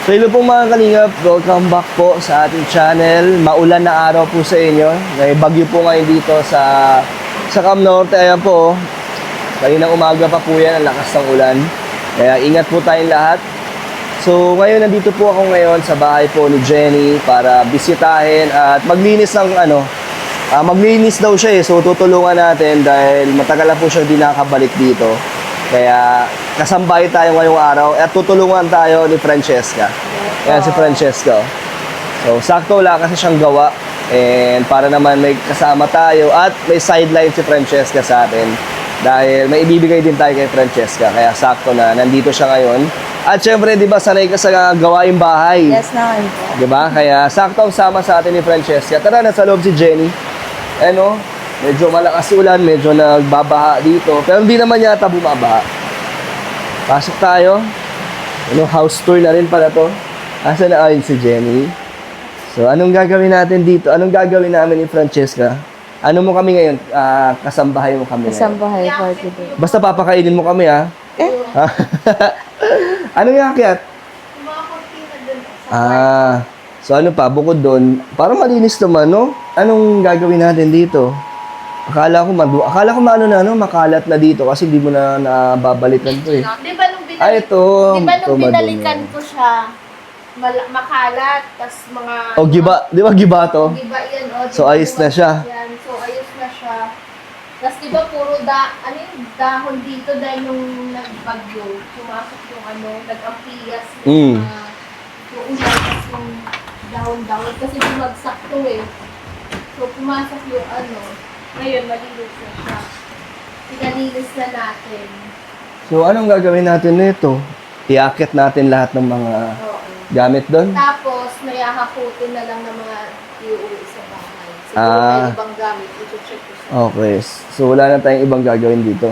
So hello po mga kalingap, welcome back po sa ating channel. Maulan na araw po sa inyo. May bagyo po ngayon dito sa Cam Norte. Ayan po, kaninang umaga pa po yan, ang lakas ng ulan. Kaya ingat po tayong lahat. So ngayon nandito po ako ngayon sa bahay po ni Jenny para bisitahin at maglinis ng maglinis daw siya so tutulungan natin dahil matagal na po siya hindi nakabalik dito. Kaya kasambay tayo ngayong araw at tutulungan tayo ni Francesca. Ayan si Francesca. So sakto lang kasi siyang gawa and para naman may kasama tayo at may sideline si Francesca sa atin dahil may ibibigay din tayo kay Francesca. Kaya sakto na nandito siya ngayon. At syempre, di ba, sanay ka sa gawaing bahay? Yes naman po. Di ba? Kaya sakto ang sama sa atin ni Francesca. Tara, nasa loob si Jenny. Ano? Medyo malakas ulan, medyo nagbabaha dito. Pero hindi naman yata bumabaha. Pasok tayo. Ano, house tour na rin pala to. Asa na ayun si Jenny? So, anong gagawin natin dito? Anong gagawin namin ni Francesca? Ano mo kami ngayon? Kasambahay mo kami ngayon. Kasambahay for today. Basta papakainin mo kami, ha? Anong yakyat? So ano pa, bukod doon, parang malinis naman, no? Anong gagawin natin dito? Akala ko makalat na dito kasi hindi mo na nababalikan to eh. Di ba nung Ito. Di ba nung Ito, binalikan madumi. ko siya, makalat, tas mga... O, giba. Di ba giba to? Giba yan, o. So, ayos na siya. Yan, so, ayos na siya. Tas di ba puro dahon dito dahil nung nagbagyo, pumasok yung nag-ampiyas yung ulan, tas yung dahon-dahon, kasi bumagsak to eh. So, pumasok yung ngayon, malinis na siya. Pinalinis na natin. So, anong gagawin natin nito? Iakit natin lahat ng mga Oo. gamit doon? Tapos, may hahakutin na lang ng mga iuwi sa bahay. Siguro may ibang gamit. I-check ko siya. Okay. So, wala na tayong ibang gagawin dito.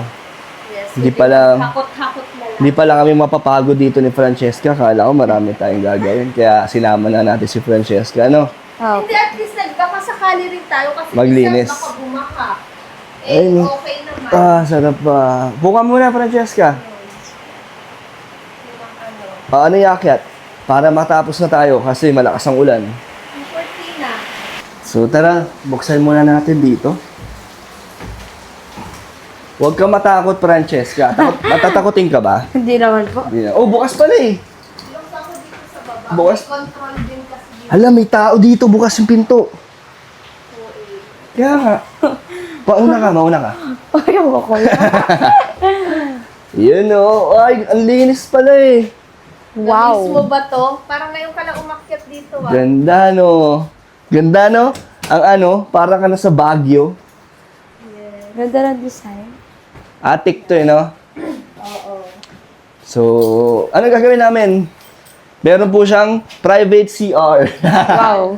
Yes. Hindi pala- Hakot-hakot na lang. Hindi pala kami mapapagod dito ni Francesca. Kala ko marami tayong gagawin. Kaya sinama na natin si Francesca, no? Oh. Hindi, at least nagbakasakali rin tayo kasi Maglinis. minsan baka bumaha. Ay, no. Okay naman. Sarap pa. Buka muna, Francesca. Ano yakyat? Para matapos na tayo kasi malakas ang ulan. Yung cortina. So tara, buksan muna natin dito. Huwag ka matakot, Francesca. Matatakotin ka ba? Hindi naman po. Hindi na. Oh, bukas pala eh. Yung ako dito sa baba. Bukas? May control din kasi dito. Hala, may tao dito. Bukas yung pinto. Kaya nga. Mauna ka. Ayaw ko yun. Yun o. Ay, ang linis pala eh. Namiss mo Wow. ba to? Parang ngayon ka lang umakyat dito ah. Ganda no. Ganda no? Ang parang ka na sa Baguio. Ganda ng design. Attic to eh, no? Oo. So, ano gagawin namin? Meron po siyang private CR. Wow.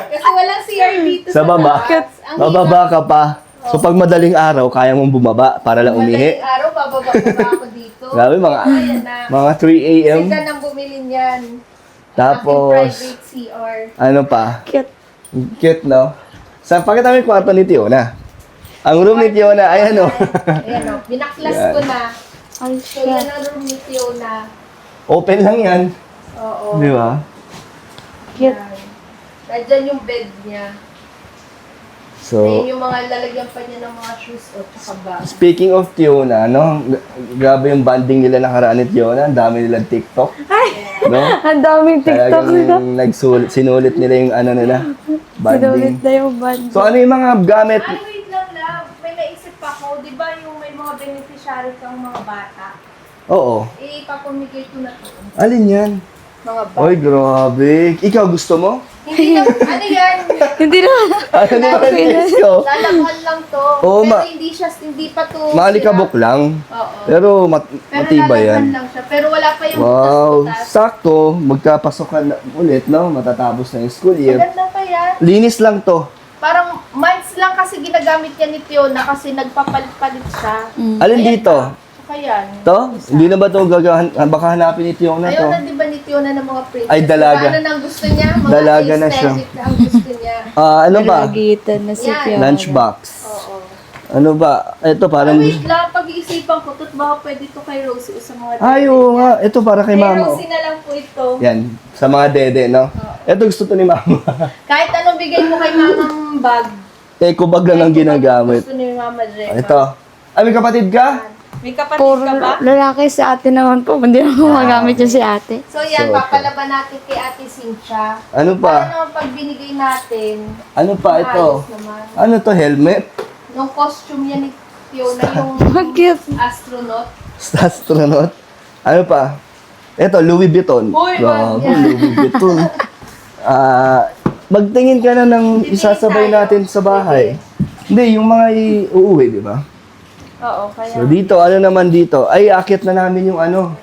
Kasi walang CR dito Sa baba. taas. Ang Bababa ka pa. So, pag madaling araw, kaya mong bumaba para lang umihi. madaling araw, bababa pa ako dito. Grabe, mga Ayan na. 3 a.m. Sila nang bumili niyan. Tapos, Private CR. ano pa? Cute. Cute, no? Pakita mo yung kwarto ni Tiona. Ang room ni Tiona, ayan o. Ayan o. Binaklas Yan. ko na. Ay, So, yan shit. ang room ni Fiona. Open lang yan. Oo. Di ba? Cute. Yan. Nandiyan yung bed niya. So, Ayan yung mga lalagyan pa niya ng mga shoes o tsaka bag. speaking of Tiona, no? Grabe yung banding nila nakaraan ni Tiona. Ang dami nilang TikTok. No? Ang daming TikTok nila. Sinulit nila yung nila. Sinulit Banding. na yung band. So, ano yung mga gamit? Ay, wait lang na. May naisip ako. Di ba yung may mga beneficiary kang mga bata? Oo. Ipapamigay ko na to. Alin yan? Mga bata. Oy, grabe. Ikaw gusto mo? Hindi na, ano yan? Hindi naman. Ano di ba Francesco? Lalaban lang to. Oo, pero ma- hindi pa to. Malikabok sira. lang. Oo. Pero Pero matibay lalaban yan. lang siya. Pero wala pa yung Wow. butas-butas. Sakto. Magkapasokan na ulit, no? Matatapos na yung school year. Maganda pa yan. Linis lang to. Parang months lang kasi ginagamit yan ni Fiona kasi nagpapalit-palit siya. Alin Ayan dito? na. Saka yan. To? Hindi na ba to baka hanapin ni Tiona Ayaw to? na di ba ni Fiona ng mga princess? Ay, dalaga. Diba, ano nang gusto niya? Mga Dalaga na siya. aesthetic ang gusto niya. Ano ba? Nagitan na si Yan. Fiona. Lunchbox. Oo. Ano ba? Ito Ay, parang wait lang. Pag-iisip naisipan ko, to't baka pwede ito kay Rosie o sa mga Ay, oo nga. Ito para kay Kay mama. oh. Rosie na lang po ito. Yan, sa mga dede, no? Ito gusto to ni mama. Kahit anong bigay mo kay mamang bag. Kubag lang ang ginagamit. Gusto ni Mama Gemma. Ito. Ay, may kapatid ka? May kapatid Puro ka ba? lalaki si ate naman po. Hindi naman gumagamit yun si ate. So yan, So, papalaban natin kay Ate Cynthia. Ano Para pa? naman pag binigay natin, Ano pa ito? ayos naman. Ano to, helmet? Yung costume yan ni Fiona, yung Bakit? astronaut. Astronaut? Ano pa? Ito, Louis Vuitton. Uy, Grabe, yan. Louis Vuitton. Magtingin ka na ng isasabay tayo. natin sa bahay. Hindi, yung mga uuwi, di ba? Oo, kaya. So dito, ano naman dito? Ay, akit na namin yung ano.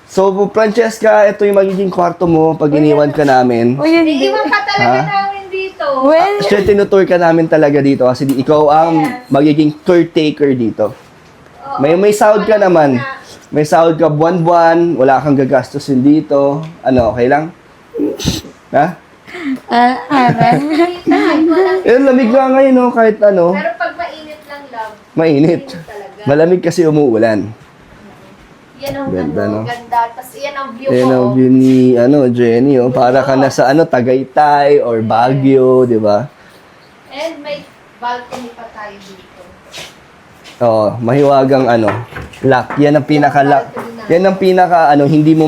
So, Francesca, ito yung magiging kwarto mo pag iniwan ka namin. O yun, hindi. Iiwan ka talaga Ha? namin dito. Well, Actually, tinutour ka namin talaga dito kasi ikaw ang magiging caretaker dito. Oo. May sahod ka Alam naman. mo na. May sahod ka buwan-buwan, wala kang gagastusin dito. Ano, okay lang? Ha? Kahit walang- Eh, lamig nga ngayon, no? Kahit ano, Pero pag mainit lang, love. mainit. Talaga. Malamig kasi umuulan. Yan ang Ganda, ano, no? ganda. Tapos yan ang view Yan ko. ang view ni, Jenny, oh. Para ka na sa, Tagaytay or Baguio, di ba? And may balcony pa tayo dito. Oo, mahiwagang, lock. Yan ang pinaka-lock. Yan ang pinaka, hindi mo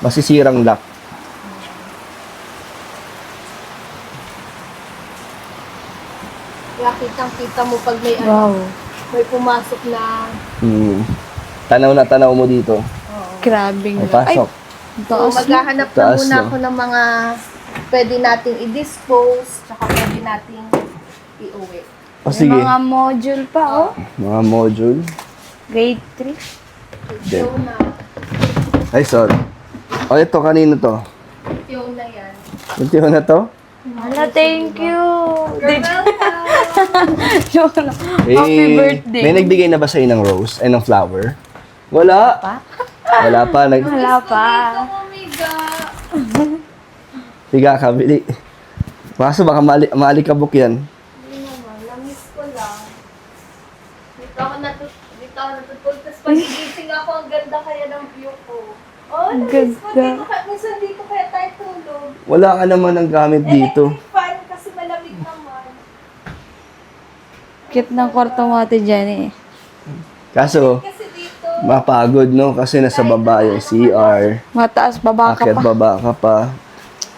masisirang lock. Kaya kitang-kita mo pag may, wow. may pumasok na. Tanaw na tanaw mo dito. Grabe May nga. Ay, pasok. So, taas na. maghahanap na Taas muna na. ako ng mga pwede nating i-dispose, tsaka pwede nating i-uwi. O May sige, mga module pa, oh. mga module. Grade 3. Then, Fiona. ay, sorry. O, ito, kanino to? Fiona yan. Kunti mo na to? Hala, thank you. You're welcome. Joke lang. Happy birthday. May nagbigay na ba sa'yo ng rose? Ay, ng flower? Wala. Wala pa. Wala pa. Ito, Omega. Tiga ka, bili. Kaso baka maalikabok yan. Hindi naman, na-miss ko lang. Dito ako natutulog. Tapos pagigising ako, ang ganda kaya ng view ko. Oh, na-miss ko. Ganda. Minsan dito kaya tayo tulog. Wala ka naman ng gamit dito. Electric fan kasi malamig naman. Cute ng kwarto mo, Ate Jenny. Kaso, Kasi dito, mapagod, no? Kasi nasa baba yung CR. Mataas, baba ka Akit pa. baba ka pa.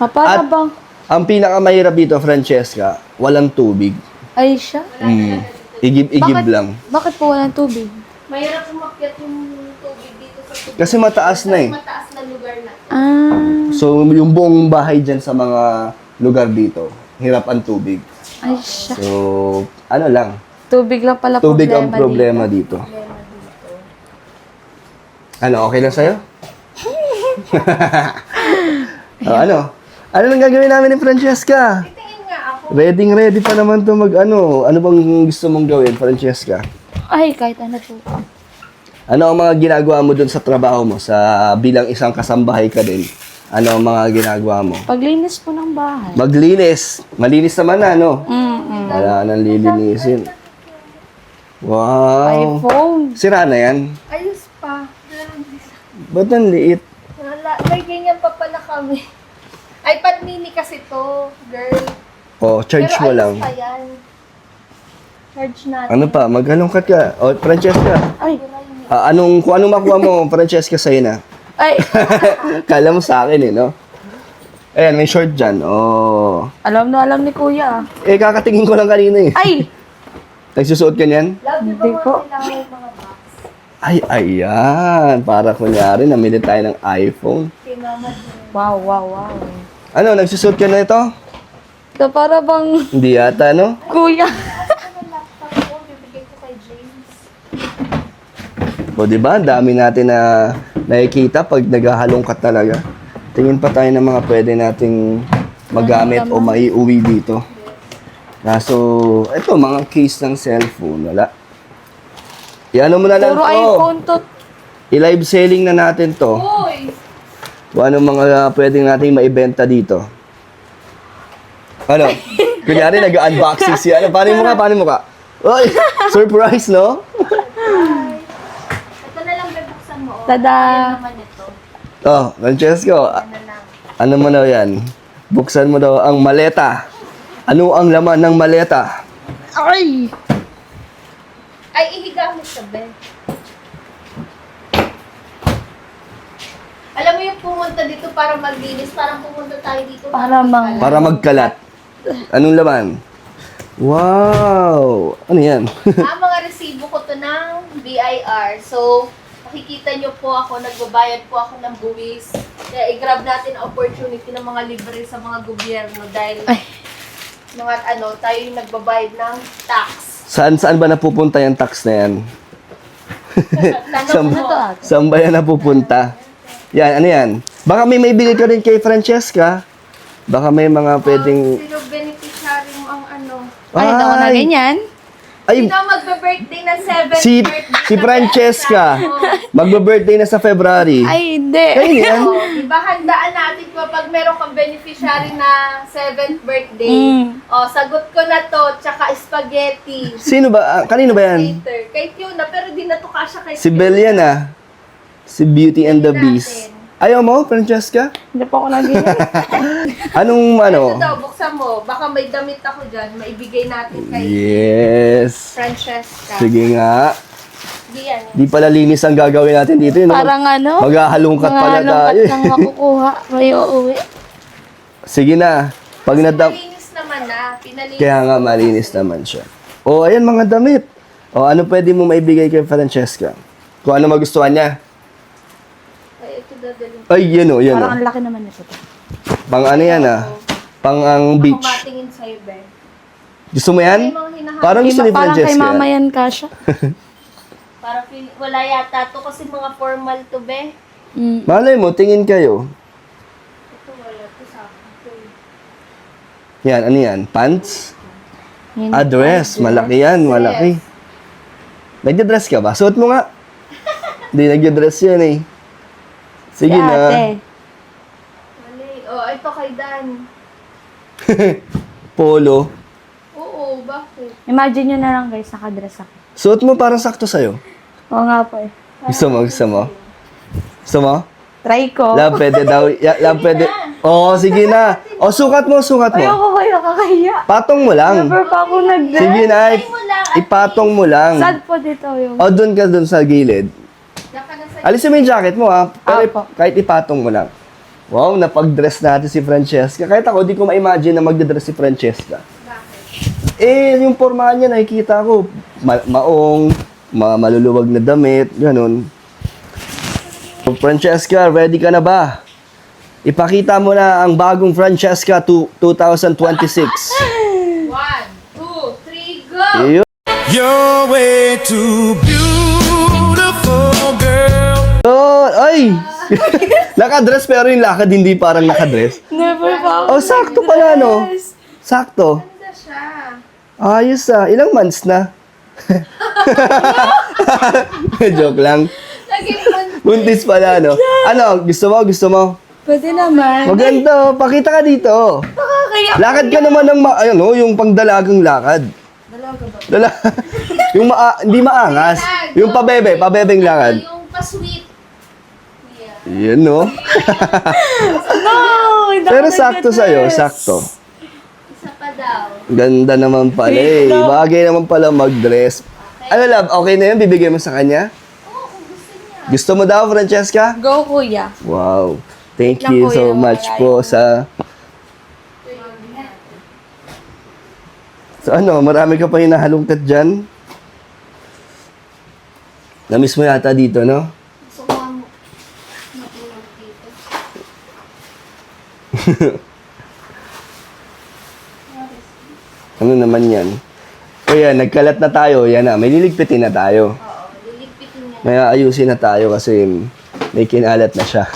Para At- bang, Ang pinakamahirap dito, Francesca, walang tubig. ay siya? Igib Bakit? lang. Bakit po walang tubig? mahirap umakyat yung tubig dito sa tubig. Kasi mataas na eh. Mataas na lugar na. Ah, So, yung buong bahay dyan sa mga lugar dito, hirap ang tubig. ay siya. So, ano lang, Tubig lang pala tubig problema ang problema dito. Ano, okay lang sa'yo? Ano? Ano nang gagawin namin ni Francesca? Tingin nga ako. Ready pa naman to Ano bang gusto mong gawin, Francesca? Ay, kahit ano po. Ano ang mga ginagawa mo dun sa trabaho mo? Bilang isang kasambahay ka din. Ano ang mga ginagawa mo? Paglinis po ng bahay. Maglinis. Malinis naman na, no? Wala nang lilinisin. Wow. iPhone. Sira na yan. Ayos pa. Ba't ang liit? Wala. May ganyan pa pala kami. iPad mini kasi to, girl. Oh, charge Pero mo ayos lang. pa yan. Charge natin. Ano pa? Maghalongkat ka. Oh, Francesca. Ay, Kung anong makuha mo, Francesca, sa'yo na. ay. Kala mo sa akin eh, no? Ayan, may short dyan. Oh. Alam na alam ni Kuya. Kakatingin ko lang kanina eh. Ay! Nagsusuot ka niyan? Love, di ba Hindi mga po. kailangan yung mga box? Ay, ayan. Para kunyari, namili tayo ng iPhone. Kay mama din. Wow, wow, wow. Ano, nagsusuot ka na ito? Ito para bang Hindi yata, no? Kuya. Ano laptop ko? Bibigay ko kay James. O, di ba? Ang dami natin na nakikita pag naghahalongkat talaga. Tingin pa tayo ng mga pwede nating magamit o maiuwi dito. Kaso, ito, mga case ng cellphone, wala. Iano mo na lang Puro to. iPhone to. I-live selling na natin to. Uy! Kung ano mga pwedeng nating maibenta dito. Ano? Kunyari, nag-unboxing siya. Ano? Paano mo ka? Oy, surprise, no? Ito na lang bubuksan mo. Oh. Tada! Ayan naman ito. Oh, Francesco, Ano lang. ano mo daw yan? Buksan mo daw ang maleta. Ano ang laman ng maleta? Ay! Ay, ihiga mo siya, Ben. Alam mo yung pumunta dito para maglinis, parang pumunta tayo dito Para magkalat. Para magkalat. Anong laman? Wow! Ano yan? Mga resibo ko to ng BIR. So, makikita nyo po ako, nagbabayad po ako ng buwis. Kaya i-grab natin ang opportunity ng mga libre sa mga gobyerno dahil mga tayo yung nagbabayad ng tax. Saan ba napupunta yung tax na yan? Tanong mo. Saan ba yan napupunta? Yan, ano yan? Baka may bigay ka rin kay Francesca. Baka may mga pwedeng... Sino beneficiary mo ang ano? Ay, hindi ako na ganyan. Ay, Sino magbe-birthday na 7th si birthday? Francesca. Magbe-birthday na sa February. Ay, hindi. Ayun yan. Oh, diba handaan natin kapag meron kang beneficiary na 7th birthday. Mm. Oh, sagot ko na to, tsaka spaghetti. Sino ba? Kanino ba yan? Later. Kay Fiona, pero di na to kasha kay Si Belle yan ah. Si Beauty and the Tingnan Beast. natin. Ayaw mo, Francesca? Hindi po ako na ganyan. Anong ano? Ito daw, buksan mo. Baka may damit ako dyan. Maibigay natin kay Yes. Francesca. Sige nga. Di yan. Di pala linis ang gagawin natin dito. Yun, Parang ano? maghahalungkat pala Mga tayo. lungkat lang makukuha. May uuwi. Sige na. Pag nadam... Malinis naman na. Pinalinis. Kaya nga malinis naman siya. O, ayan mga damit. O, ano pwede mo maibigay kay Francesca? Kung ano magustuhan niya. Ay, ito dadalhin. Ay, yan o, yan o. Parang ang laki naman nito. Pang ano yan ah. Pang ang Ako beach. matingin sa'yo, Ben. Gusto mo yan? May mga hinahanap. Parang gusto ni Parang kay Francesca mama yan. yan, Kasha. Para wala yata to kasi mga formal to, be. Mm. Malay mo, tingin kayo. Ito wala to sa akin. to eh. Yan, ano yan? Pants? Yun. Dress. Malaki yan, malaki. Nagda-dress ka ba? Suot mo nga. Hindi, nagda-dress yan eh. Sige Si na. ate. Mali. Oh, ito kay Dan. Polo. Oo, bakit? Imagine nyo na lang guys, nakadress ako. Suot mo parang sakto sa'yo. Oo nga po eh. Gusto mo, gusto mo? Gusto mo? Try ko. Love, pwede daw. Love, pwede. Oo, sige na. O, sukat mo, sukat mo. Ayoko kayo, kakahiya. Patong mo lang. Never pa ako nag-dress. Sige na, Try mo lang. ipatong mo lang. Sad po dito yung... O, doon ka doon sa gilid. Naka na sa Alisin mo yung jacket mo, ha? Pero Apo. kahit ipatong mo lang. Wow, napag-dress natin si Francesca. Kahit ako, di ko ma-imagine na magda-dress si Francesca. Bakit? Eh, yung pormahan niya, nakikita ko, maong, maluluwag na damit, ganun. So, Francesca, ready ka na ba? Ipakita mo na ang bagong Francesca 2026. 1, 2, 3, go! Ayun. You're way too beautiful, girl. Oh, ay! Nakadress pero yung lakad hindi parang nakadress. Never pa ako Oh, sakto pala, no? Sakto. Ganda siya. Ayos ah. Ilang months na? Joke lang. Lagi Buntis pala, no? Ano? Gusto mo? Gusto mo? Pwede naman. Maganda. Oh. Pakita ka dito. Nakakaya. Lakad ka naman ng ayun, oh, yung pangdalagang lakad. Dalaga ba? Dala yung hindi maangas. Yung pabebeng lakad. Yung pa-sweet. Yeah. Yan, no? No! Hindi Pero ako sakto nag-dress. sa'yo, sakto. Isa pa daw. Ganda naman pala eh. Bagay naman pala mag-dress. Ano love, okay na yun? Bibigay mo sa kanya? Oo, kung gusto niya. Gusto mo daw, Francesca? Go, kuya. Wow. Thank Lang you po so yun, much wala po sa... So ano, marami ka pa hinahalungkat dyan? Namiss mo yata dito, no? Gusto ko ang matulog dito. Ano naman yan? O yan, nagkalat na tayo. Yan na, may liligpitin na tayo. Oo, liligpitin niya. May ayusin na tayo kasi may kinalat na siya.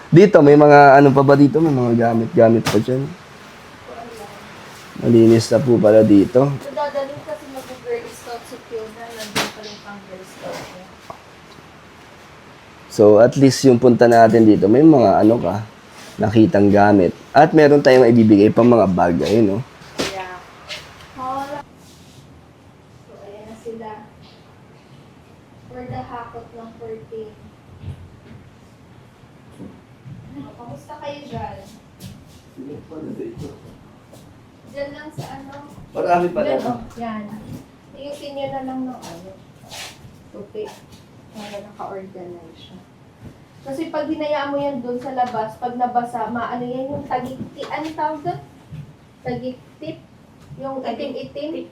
Dito, may mga ano pa ba dito? May mga gamit-gamit pa dyan. Malinis na po pala dito. So, dadalhin kasi mag-girl scout si Fiona. Nandun pa rin pang girl scout niya. So, at least yung punta natin dito, may mga ano ka, nakitang gamit. At meron tayong maibibigay pang mga bag. Ayun, no? Yeah. So, Diyan lang sa ano. Marami pa Diyan, na. oh, yan. Tingin nyo na lang ng ano. Tupi. Para naka-organize siya. Kasi pag hinayaan mo yan doon sa labas, pag nabasa, maano yan yung tagikti. Ano tawag doon? Tagiktip. Yung itim-itim.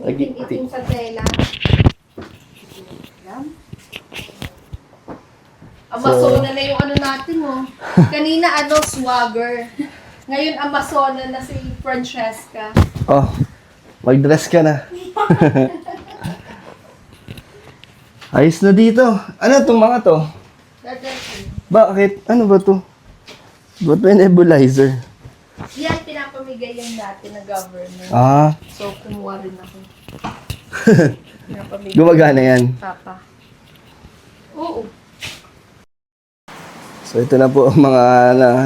Yung itim-itim sa tela. Yan. Amazona na yung ano natin, oh. Kanina, ano, swagger. Ngayon, Amazona na si Francesca. Oh, mag-dress ka na. Ayos na dito. Ano itong mga to? Dadalhin. Bakit? Ano ba to? Ba't may nebulizer? Yan, pinapamigay yan natin na government. Ah, So, kumuha rin ako. Pinapamigay. gumagana yan. Papa. Oo. So ito na po ang mga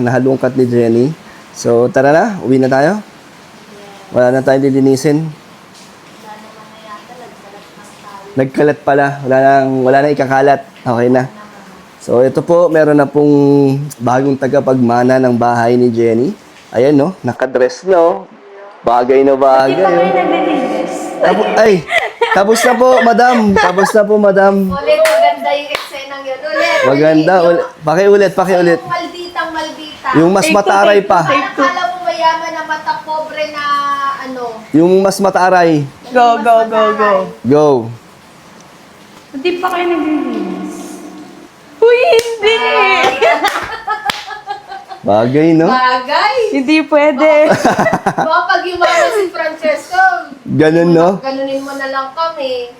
nahalungkat ni Jenny. So tara na, uwi na tayo. Wala na tayong lilinisin. Wala naman na yata, nagkalat ng tayo. Nagkalat pala, wala na ikakalat. Okay na. So ito po, meron na pong bagong tagapagmana ng bahay ni Jenny. Ayan no, nakadress na oh. Bagay na bagay. Oh. Tapos na po, madam. Tapos na po, madam. Ulit, maganda yung eksenang yun. Ulit. Maganda. Pakiulit. Yung maldita. Yung mas mataray pa. Parang kala mo mayaman na mata, pobre na ano. Yung mas mataray. Go, go, go, go. Go. Hindi pa kayo naglilinis. Uy, hindi! Bagay, no? Bagay. Hindi pwede. Baka pag yumaman si Francesco, Ganun, no? ganunin mo na lang kami.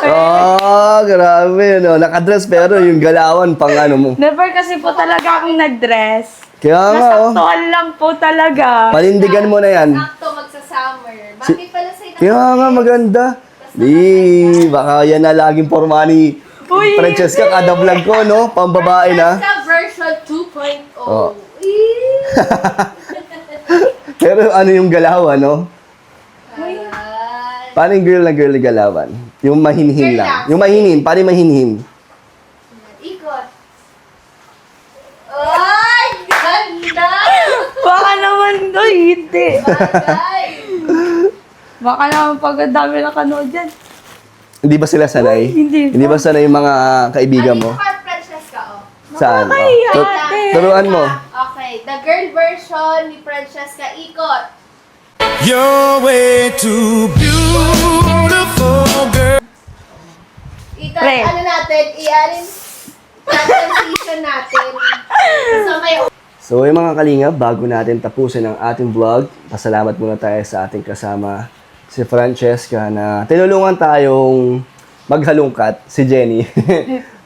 Oh, grabe, no? Nakadress pero yung galawan pang ano mo. Never kasi po talaga akong nag-dress. Kaya nga, oh. Nasaktuhan lang po talaga. Panindigan mo na yan. Sakto magsa-summer. Bakit pala sa'yo Kaya nga, maganda. Di, baka yan na laging porma ni Uy, Francesca kada vlog ko, no? Pambabae na. Francesca version 2.0. Oh. Eee. Pero ano yung galawan, no? Ayan. Paano yung girl na galawan? Yung mahinhin Girl lang. lang. Yung mahinhin, paano yung mahinhin? Ikot. Ay, ganda! baka naman, uy, hindi. Bagay. Baka naman pag ang dami nakanood dyan. Hindi ba sila sanay? Hindi. Hindi ba sanay yung mga kaibigan mo? Ano yung Francesca, oh? Saan? Nakakahiya, Tu- ate. turuan mo. Okay, the girl version ni Francesca Ikot. You're way too beautiful, girl. Ito, Pre. ano natin, transition natin. So, may So yung mga kalingap, bago natin tapusin ang ating vlog, pasalamat muna tayo sa ating kasama, si Francesca, na tinulungan tayong maghalungkat, si Jenny.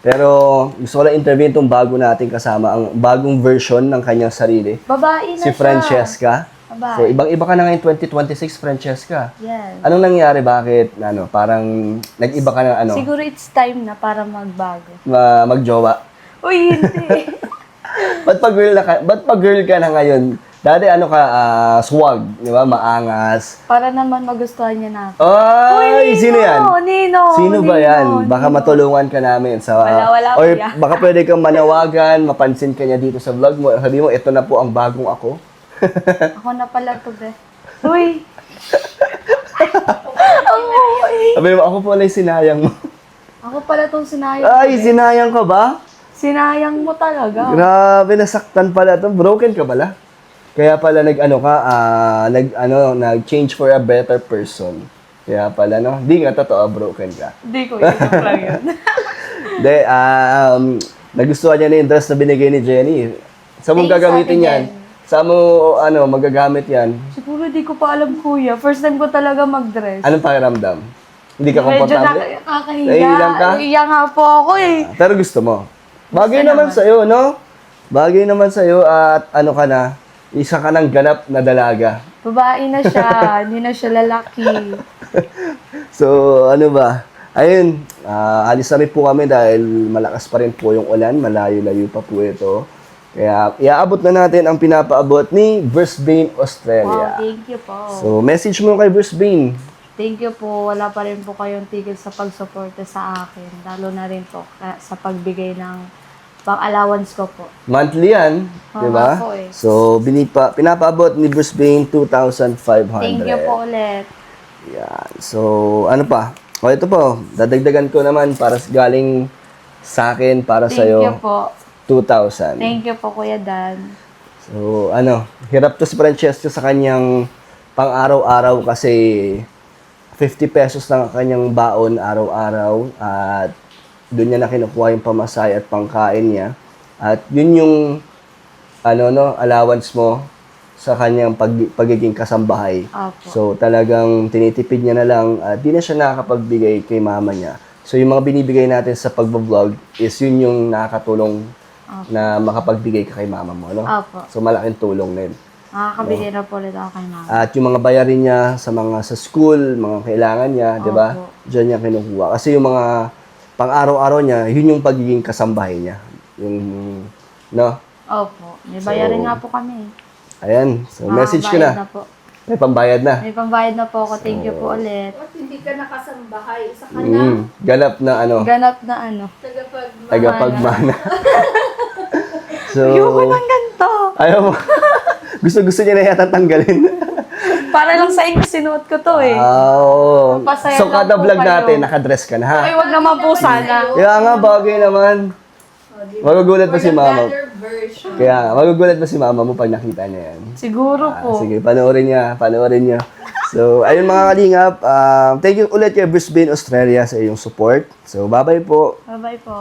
Pero gusto ko lang interview itong bago nating kasama, ang bagong version ng kanyang sarili, Babae na si Francesca. Babae. So ibang-iba ka na ngayon 2026, Francesca. Yan. Anong nangyari? Bakit? Parang nag-iba ka na Siguro it's time na para magbago. magjowa? Uy, hindi. Ba't pa girl ka na ngayon? Dati swag, di ba? Maangas. para naman magustuhan niya na ako. Ay, sino yan? Nino. Sino ba Nino, yan? Baka Nino. matulungan ka namin sa... Wala, or kuya. baka pwede kang manawagan, mapansin ka niya dito sa vlog mo. Sabi mo, ito na po ang bagong ako. Ako na pala to, be. Uy. Sabi mo, ako po yung sinayang mo. Ako pala tong sinayang. Ay, sinayang ka ba? Sinayang mo talaga. Grabe, nasaktan pala ito. Broken ka pala. Kaya pala nag-change for a better person. Kaya pala, no? Di nga totoo, broken ka. Hindi ko, joke lang yun. Hindi, nagustuhan niya na yung dress na binigay ni Jenny. Saan mo Thanks, gagamitin Ate yan? Jen. Saan mo, magagamit yan? Siguro di ko pa alam, kuya. First time ko talaga mag-dress. Anong pakiramdam? Hindi ka Medyo komportable? nakakahiya. Nahihilang ka? Nahihiya nga po ako eh. Pero gusto mo? Bagay naman sa'yo, no? Bagay naman sa'yo at ka na, isa ka ng ganap na dalaga. Babae na siya. Hindi na siya lalaki. So, ano ba? Ayun, alis na rin po kami dahil malakas pa rin po yung ulan. Malayo-layo pa po ito. Kaya, iaabot na natin ang pinapaabot ni Brisbane, Australia. Wow, thank you po. So, message mo kay Brisbane. Thank you po. Wala pa rin po kayong tigil sa pagsuporta sa akin. Lalo na rin po sa pagbigay ng Pang-allowance ko po. Monthly yan, Oo di ba? nga po eh. So, pinapaabot ni Bruce Bane 2,500. Thank you po ulit. Yan. So, ano pa? O, ito po. Dadagdagan ko naman para galing sa akin, para Thank sa'yo. you po. 2,000. Thank you po, Kuya Dan. So, hirap to si Francesco sa kanyang pang-araw-araw kasi 50 pesos lang ang kanyang baon araw-araw at doon niya na kinukuha yung pamasahe at pangkain niya. At yun yung allowance mo sa kanyang pagiging kasambahay. Opo. So, talagang tinitipid niya na lang at di na siya nakakapagbigay kay mama niya. So, yung mga binibigay natin sa pagbablog is yun yung nakakatulong na makapagbigay ka kay mama mo, no? Opo. So, malaking tulong na yun. Makakabili na po ulit ako kay mama. At yung mga bayarin niya sa school, mga kailangan niya, di ba? Opo. Diyan niya kinukuha. Kasi yung mga pang-araw-araw niya, yun yung pagiging kasambahay niya. Yung, no? Opo. May bayarin So, nga po kami. Ayan. So, message ko Makakabayad na. po. May pambayad na. May pambayad na po ako. Thank you po ulit. At hindi ka nakasambahay. Isa ka na Ganap na Ganap na ano. tagapagmahal. tagapagmana. So, Ayoko ng ganito. ayaw mo. Gusto niya na yata tanggalin. Para lang sa inyo, sinuot ko to eh. Oo. Papasaya So, lang kada po vlog kayo. natin, nakadress ka na, ha? Ay, wag naman po sana. Kaya nga, bagay naman. Magugulat pa si mama. Better version. Kaya nga, magugulat pa si mama mo pag nakita niya yan. Siguro po. Sige, panoorin niya. So, ayun mga kalingap. Thank you ulit kay Brisbane, Australia sa iyong support. So, bye-bye po. Bye-bye po.